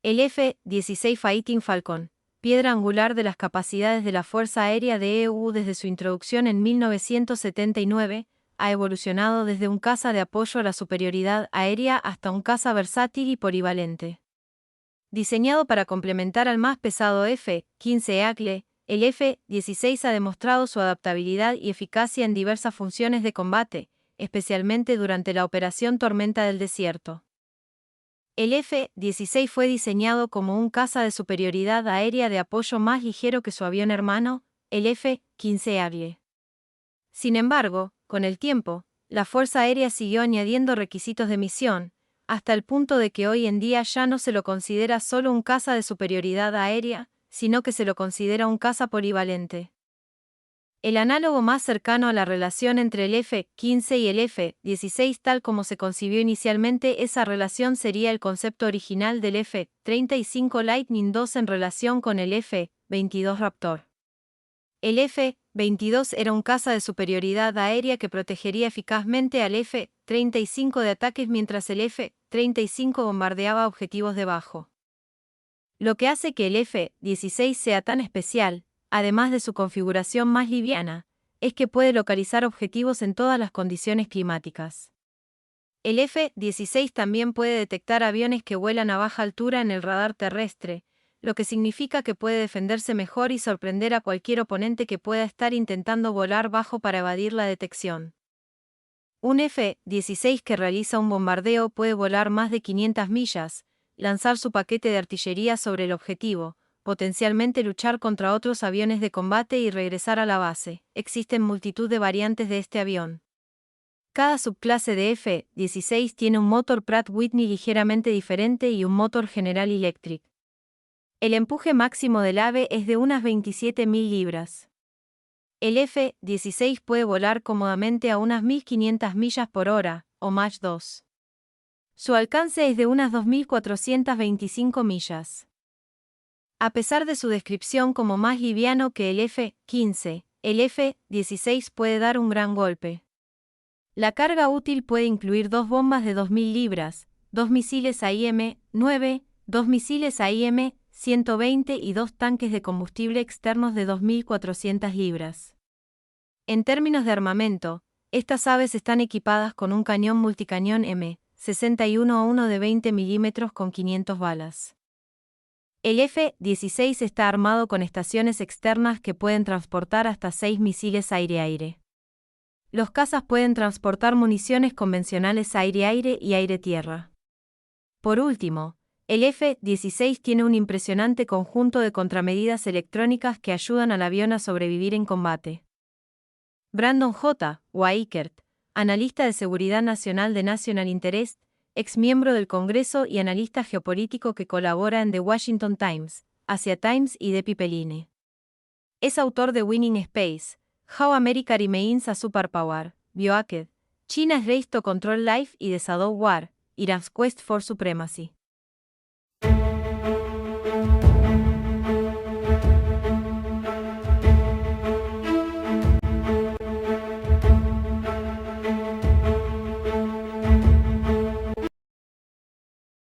El F-16 Fighting Falcon, piedra angular de las capacidades de la Fuerza Aérea de EU desde su introducción en 1979, ha evolucionado desde un caza de apoyo a la superioridad aérea hasta un caza versátil y polivalente. Diseñado para complementar al más pesado F-15 Eagle, el F-16 ha demostrado su adaptabilidad y eficacia en diversas funciones de combate, especialmente durante la Operación Tormenta del Desierto. El F-16 fue diseñado como un caza de superioridad aérea de apoyo más ligero que su avión hermano, el F-15 Eagle. Sin embargo, con el tiempo, la Fuerza Aérea siguió añadiendo requisitos de misión, hasta el punto de que hoy en día ya no se lo considera solo un caza de superioridad aérea, sino que se lo considera un caza polivalente. El análogo más cercano a la relación entre el F-15 y el F-16 tal como se concibió inicialmente esa relación sería el concepto original del F-35 Lightning II en relación con el F-22 Raptor. El F-22 era un caza de superioridad aérea que protegería eficazmente al F-35 de ataques mientras el F-35 bombardeaba objetivos debajo. Lo que hace que el F-16 sea tan especial, además de su configuración más liviana, es que puede localizar objetivos en todas las condiciones climáticas. El F-16 también puede detectar aviones que vuelan a baja altura en el radar terrestre, lo que significa que puede defenderse mejor y sorprender a cualquier oponente que pueda estar intentando volar bajo para evadir la detección. Un F-16 que realiza un bombardeo puede volar más de 500 millas, lanzar su paquete de artillería sobre el objetivo, potencialmente luchar contra otros aviones de combate y regresar a la base. Existen multitud de variantes de este avión. Cada subclase de F-16 tiene un motor Pratt & Whitney ligeramente diferente y un motor General Electric. El empuje máximo del ave es de unas 27.000 libras. El F-16 puede volar cómodamente a unas 1.500 millas por hora, o Mach 2. Su alcance es de unas 2.425 millas. A pesar de su descripción como más liviano que el F-15, el F-16 puede dar un gran golpe. La carga útil puede incluir 2 bombas de 2.000 libras, 2 misiles AIM-9, 2 misiles AIM-120 y 2 tanques de combustible externos de 2.400 libras. En términos de armamento, estas aves están equipadas con un cañón multicañón M61A1 de 20 mm con 500 balas. El F-16 está armado con estaciones externas que pueden transportar hasta 6 misiles aire-aire. Los cazas pueden transportar municiones convencionales aire-aire y aire-tierra. Por último, el F-16 tiene un impresionante conjunto de contramedidas electrónicas que ayudan al avión a sobrevivir en combate. Brandon J. Weichert, analista de seguridad nacional de National Interest, ex miembro del Congreso y analista geopolítico que colabora en The Washington Times, Asia Times y The Pipeline. Es autor de Winning Space, How America Remains a Superpower, Biohacked, China's Race to Control Life y The Shadow War, Iran's Quest for Supremacy.